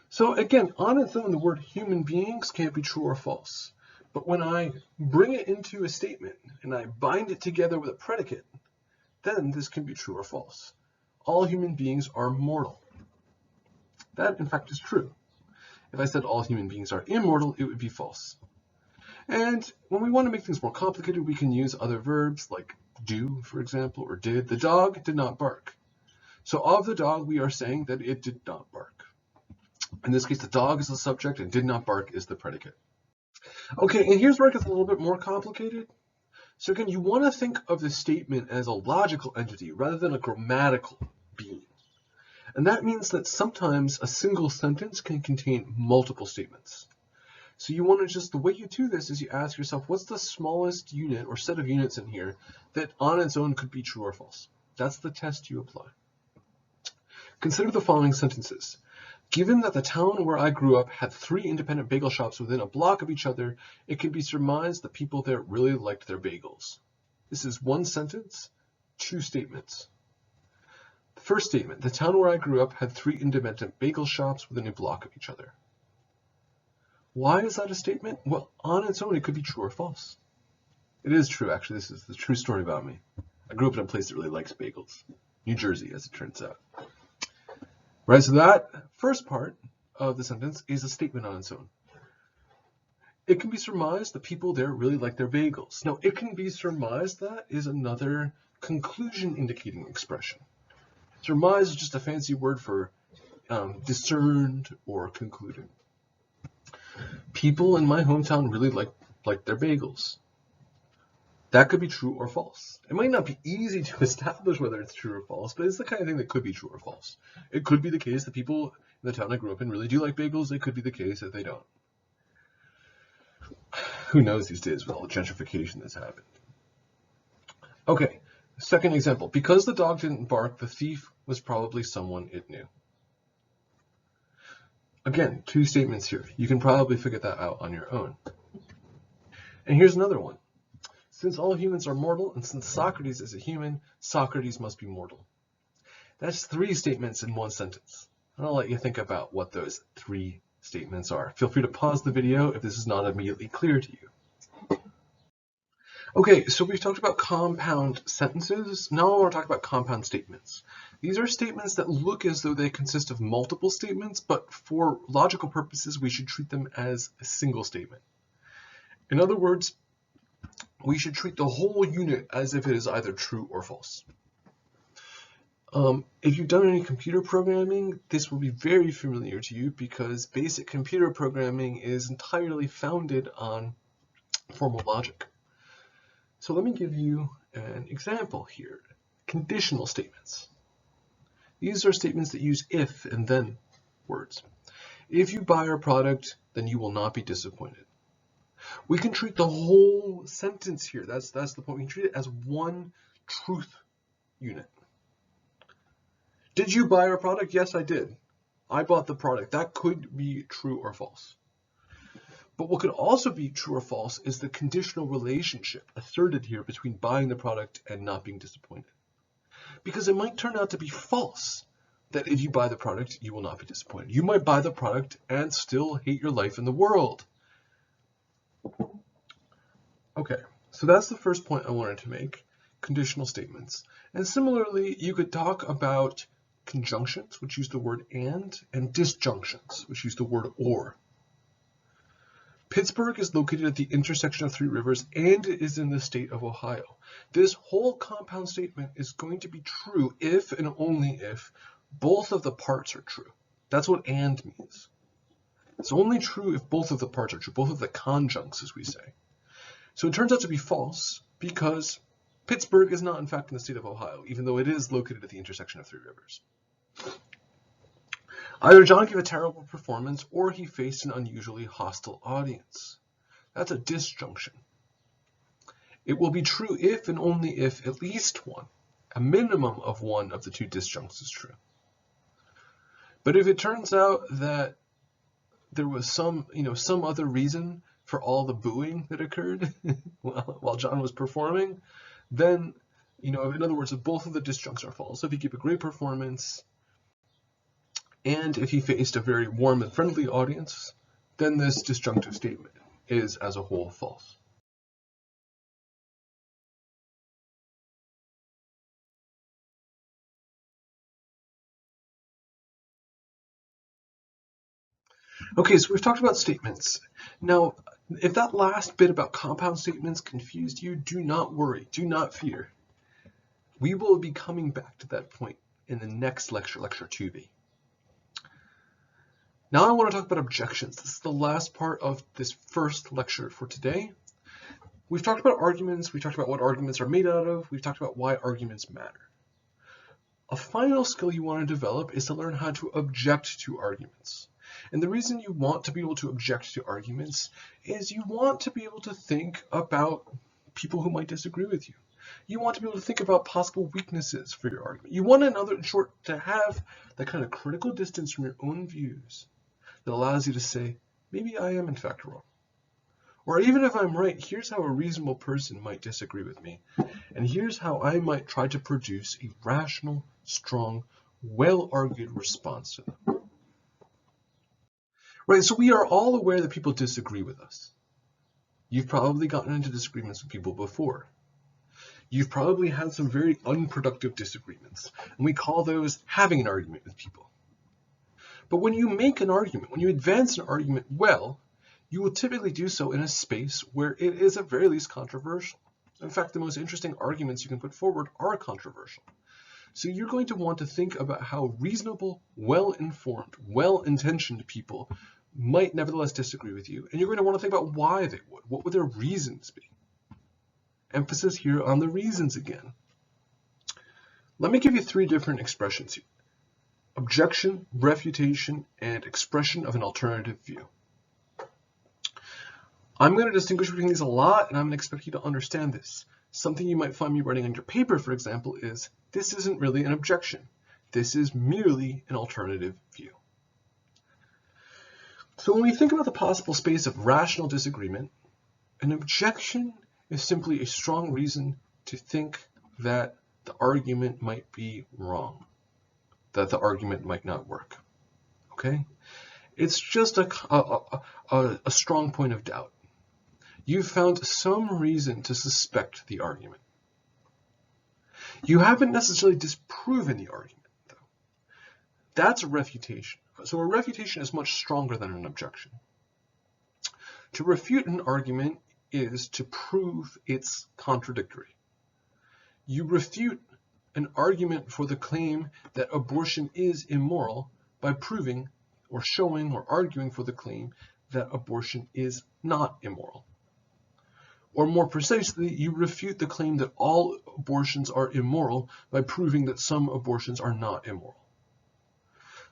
A: So again, on its own, the word human beings can't be true or false. But when I bring it into a statement and I bind it together with a predicate, then this can be true or false. All human beings are mortal. That, in fact, is true. If I said all human beings are immortal, it would be false. And when we want to make things more complicated, we can use other verbs like do, for example, or did. The dog did not bark. So of the dog, we are saying that it did not bark. In this case, the dog is the subject and did not bark is the predicate. Okay, and here's where it gets a little bit more complicated. So again, you want to think of the statement as a logical entity rather than a grammatical being. And that means that sometimes a single sentence can contain multiple statements. So you want to just, the way you do this is you ask yourself, what's the smallest unit or set of units in here that on its own could be true or false? That's the test you apply. Consider the following sentences. Given that the town where I grew up had 3 independent bagel shops within a block of each other, it can be surmised that people there really liked their bagels. This is one sentence, 2 statements. The first statement, the town where I grew up had 3 independent bagel shops within a block of each other. Why is that a statement? Well, on its own, it could be true or false. It is true, actually. This is the true story about me. I grew up in a place that really likes bagels. New Jersey, as it turns out. Right, so that first part of the sentence is a statement on its own. It can be surmised that people there really like their bagels. Now, it can be surmised that is another conclusion indicating expression. Surmise is just a fancy word for discerned or concluded. People in my hometown really like their bagels. That could be true or false. It might not be easy to establish whether it's true or false, but it's the kind of thing that could be true or false. It could be the case that people in the town I grew up in really do like bagels. It could be the case that they don't. Who knows these days with all the gentrification that's happened. Okay, second example. Because the dog didn't bark, the thief was probably someone it knew. Again, 2 statements here. You can probably figure that out on your own. And here's another one. Since all humans are mortal, and since Socrates is a human, Socrates must be mortal. That's 3 statements in one sentence. And I'll let you think about what those 3 statements are. Feel free to pause the video if this is not immediately clear to you. Okay, so we've talked about compound sentences. Now I want to talk about compound statements. These are statements that look as though they consist of multiple statements, but for logical purposes, we should treat them as a single statement. In other words, we should treat the whole unit as if it is either true or false. If you've done any computer programming, this will be very familiar to you because basic computer programming is entirely founded on formal logic. So let me give you an example here. Conditional statements. These are statements that use if and then words. If you buy our product, then you will not be disappointed. We can treat the whole sentence here. That's the point. We can treat it as one truth unit. Did you buy our product? Yes, I did. I bought the product. That could be true or false. But what could also be true or false is the conditional relationship asserted here between buying the product and not being disappointed. Because it might turn out to be false that if you buy the product, you will not be disappointed. You might buy the product and still hate your life in the world. Okay, so that's the first point I wanted to make, conditional statements. And similarly, you could talk about conjunctions, which use the word and disjunctions, which use the word or. Pittsburgh is located at the intersection of three rivers and it is in the state of Ohio. This whole compound statement is going to be true if and only if both of the parts are true. That's what and means. It's only true if both of the parts are true, both of the conjuncts, as we say. So it turns out to be false because Pittsburgh is not in fact in the state of Ohio, even though it is located at the intersection of three rivers. Either John gave a terrible performance or he faced an unusually hostile audience. That's a disjunction. It will be true if and only if at least one, a minimum of one of the two disjuncts is true. But if it turns out that there was some other reason for all the booing that occurred while John was performing, then, in other words, if both of the disjuncts are false, if he gave a great performance, and if he faced a very warm and friendly audience, then this disjunctive statement is as a whole false. Okay, so we've talked about statements. Now, if that last bit about compound statements confused you, do not worry, do not fear. We will be coming back to that point in the next lecture, Lecture 2b. Now I want to talk about objections. This is the last part of this first lecture for today. We've talked about arguments, we've talked about what arguments are made out of, we've talked about why arguments matter. A final skill you want to develop is to learn how to object to arguments. And the reason you want to be able to object to arguments is you want to be able to think about people who might disagree with you. You want to be able to think about possible weaknesses for your argument. You want, in short, to have that kind of critical distance from your own views that allows you to say, maybe I am in fact wrong. Or even if I'm right, here's how a reasonable person might disagree with me. And here's how I might try to produce a rational, strong, well-argued response to them. Right, so we are all aware that people disagree with us. You've probably gotten into disagreements with people before. You've probably had some very unproductive disagreements, and we call those having an argument with people. But when you make an argument, when you advance an argument well, you will typically do so in a space where it is at very least controversial. In fact, the most interesting arguments you can put forward are controversial. So you're going to want to think about how reasonable, well-informed, well-intentioned people might nevertheless disagree with you, and you're going to want to think about why they would. What would their reasons be? Emphasis here on the reasons again. Let me give you three different expressions here. Objection, refutation, and expression of an alternative view. I'm going to distinguish between these a lot, and I'm going to expect you to understand this. Something you might find me writing on your paper, for example, is this isn't really an objection. This is merely an alternative view. So when we think about the possible space of rational disagreement, an objection is simply a strong reason to think that the argument might be wrong, that the argument might not work. Okay? It's just a strong point of doubt. You've found some reason to suspect the argument. You haven't necessarily disproven the argument, though. That's a refutation. So a refutation is much stronger than an objection. To refute an argument is to prove it's contradictory. You refute an argument for the claim that abortion is immoral by proving or showing or arguing for the claim that abortion is not immoral. Or more precisely, you refute the claim that all abortions are immoral by proving that some abortions are not immoral.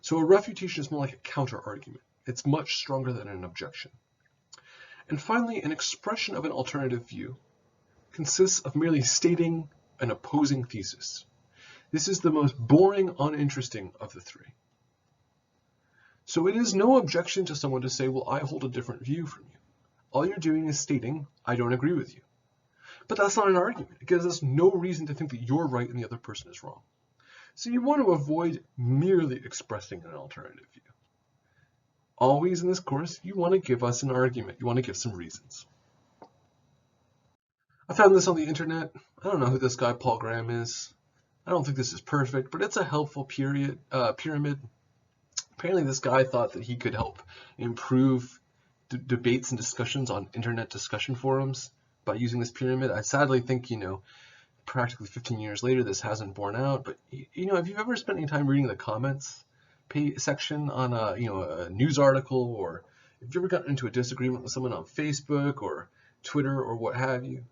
A: So a refutation is more like a counter-argument. It's much stronger than an objection. And finally, an expression of an alternative view consists of merely stating an opposing thesis. This is the most boring, uninteresting of the three. So it is no objection to someone to say, well, I hold a different view from you. All you're doing is stating, I don't agree with you. But that's not an argument. It gives us no reason to think that you're right and the other person is wrong. So you want to avoid merely expressing an alternative view. Always in this course, you want to give us an argument. You want to give some reasons. I found this on the internet. I don't know who this guy Paul Graham is. I don't think this is perfect, but it's a helpful pyramid. Apparently this guy thought that he could help improve debates and discussions on internet discussion forums by using this pyramid. I sadly think, practically 15 years later, this hasn't borne out. But, if you've ever spent any time reading the comments section on a news article, or if you've ever gotten into a disagreement with someone on Facebook or Twitter or what have you,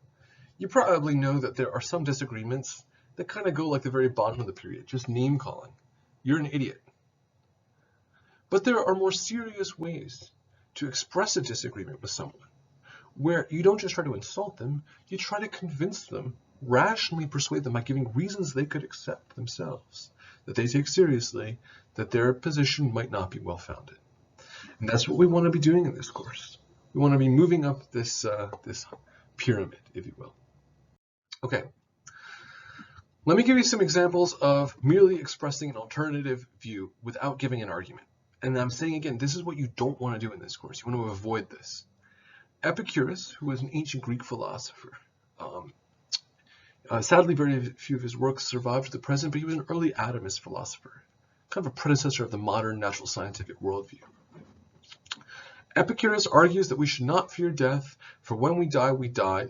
A: you probably know that there are some disagreements that kind of go like the very bottom of the period, just name calling. You're an idiot. But there are more serious ways to express a disagreement with someone, where you don't just try to insult them, you try to convince them, rationally persuade them by giving reasons they could accept themselves, that they take seriously, that their position might not be well-founded. And that's what we want to be doing in this course. We want to be moving up this pyramid, if you will. Okay. Let me give you some examples of merely expressing an alternative view without giving an argument. And I'm saying again, this is what you don't want to do in this course. You want to avoid this. Epicurus, who was an ancient Greek philosopher, sadly very few of his works survived to the present, but he was an early atomist philosopher, kind of a predecessor of the modern natural scientific worldview. Epicurus argues that we should not fear death, for when we die, we die.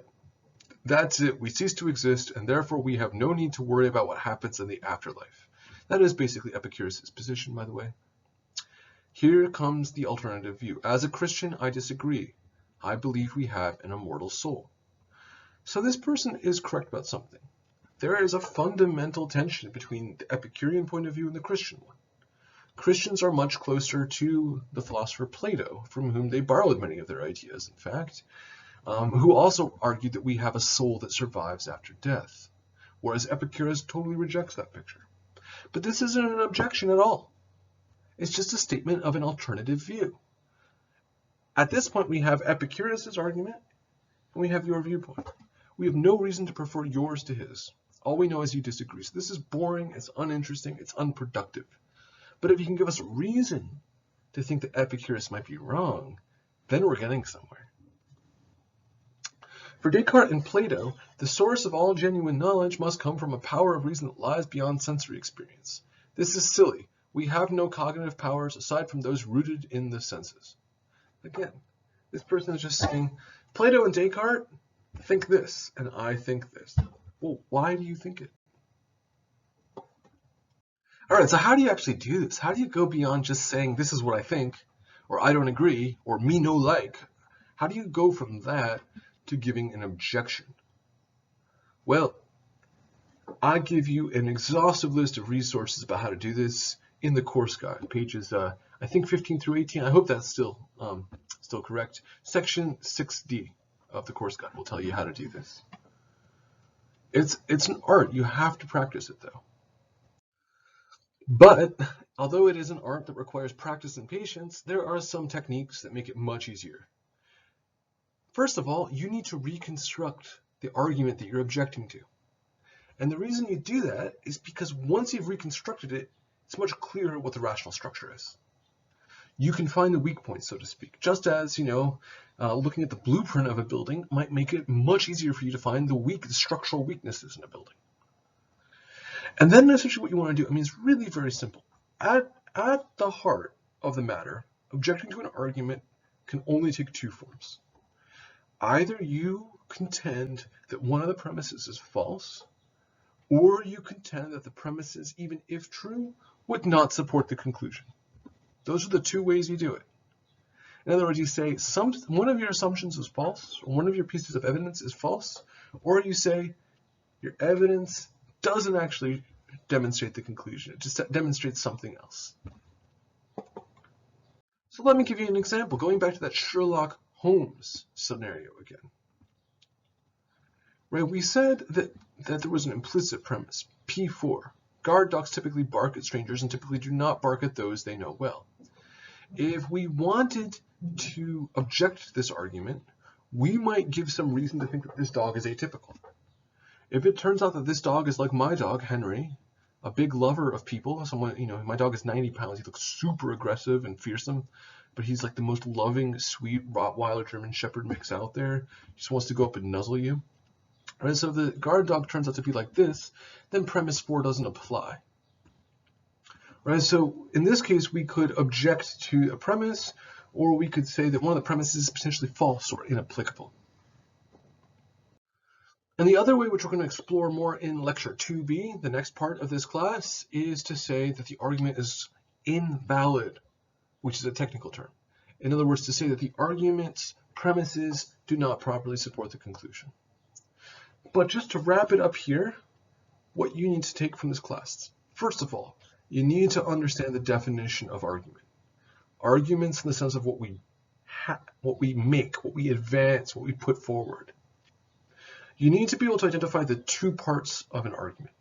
A: That's it, we cease to exist, and therefore we have no need to worry about what happens in the afterlife. That is basically Epicurus' position, by the way. Here comes the alternative view. As a Christian, I disagree. I believe we have an immortal soul. So this person is correct about something. There is a fundamental tension between the Epicurean point of view and the Christian one. Christians are much closer to the philosopher Plato, from whom they borrowed many of their ideas, in fact, who also argued that we have a soul that survives after death, whereas Epicurus totally rejects that picture. But this isn't an objection at all. It's just a statement of an alternative view. At this point, we have Epicurus' argument, and we have your viewpoint. We have no reason to prefer yours to his. All we know is you disagree. So this is boring, it's uninteresting, it's unproductive. But if you can give us a reason to think that Epicurus might be wrong, then we're getting somewhere. For Descartes and Plato, the source of all genuine knowledge must come from a power of reason that lies beyond sensory experience. This is silly. We have no cognitive powers aside from those rooted in the senses. Again, this person is just saying, Plato and Descartes think this, and I think this. Well, why do you think it? All right, so how do you actually do this? How do you go beyond just saying, this is what I think, or I don't agree, or me no like? How do you go from that to giving an objection? Well, I give you an exhaustive list of resources about how to do this in the course guide, pages I think 15 through 18. I hope that's still correct. Section 6D of the course guide will tell you how to do this. It's an art. You have to practice it though. But although it is an art that requires practice and patience, there are some techniques that make it much easier. First of all, you need to reconstruct the argument that you're objecting to. And the reason you do that is because once you've reconstructed it, it's much clearer what the rational structure is. You can find the weak points, so to speak, just as, looking at the blueprint of a building might make it much easier for you to find the structural weaknesses in a building. And then essentially what you want to do, it's really very simple. At the heart of the matter, objecting to an argument can only take two forms. Either you contend that one of the premises is false, or you contend that the premises, even if true, would not support the conclusion. Those are the two ways you do it. In other words, you say one of your assumptions is false, or one of your pieces of evidence is false, or you say your evidence doesn't actually demonstrate the conclusion. It just demonstrates something else. So let me give you an example. Going back to that Sherlock Holmes scenario again. Right, we said that there was an implicit premise, P4. Guard dogs typically bark at strangers and typically do not bark at those they know well. If we wanted to object to this argument, we might give some reason to think that this dog is atypical. If it turns out that this dog is like my dog, Henry, a big lover of people, someone, my dog is 90 pounds, he looks super aggressive and fearsome, but he's like the most loving, sweet Rottweiler German Shepherd mix out there. He just wants to go up and nuzzle you. Right, so if the guard dog turns out to be like this, then premise 4 doesn't apply. Right, so in this case, we could object to a premise, or we could say that one of the premises is potentially false or inapplicable. And the other way, which we're going to explore more in lecture 2b, the next part of this class, is to say that the argument is invalid, which is a technical term. In other words, to say that the argument's premises do not properly support the conclusion. But just to wrap it up here, what you need to take from this class. First of all, you need to understand the definition of argument. Arguments in the sense of what we make, what we advance, what we put forward. You need to be able to identify the two parts of an argument,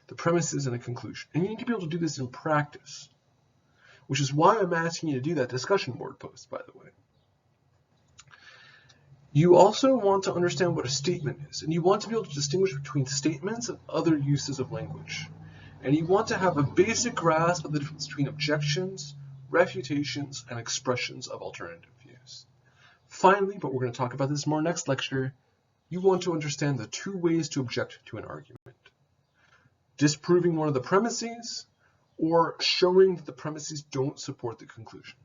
A: the premises and the conclusion. And you need to be able to do this in practice, which is why I'm asking you to do that discussion board post, by the way. You also want to understand what a statement is, and you want to be able to distinguish between statements and other uses of language. And you want to have a basic grasp of the difference between objections, refutations, and expressions of alternative views. Finally, but we're going to talk about this more next lecture, you want to understand the two ways to object to an argument. Disproving one of the premises, or showing that the premises don't support the conclusion.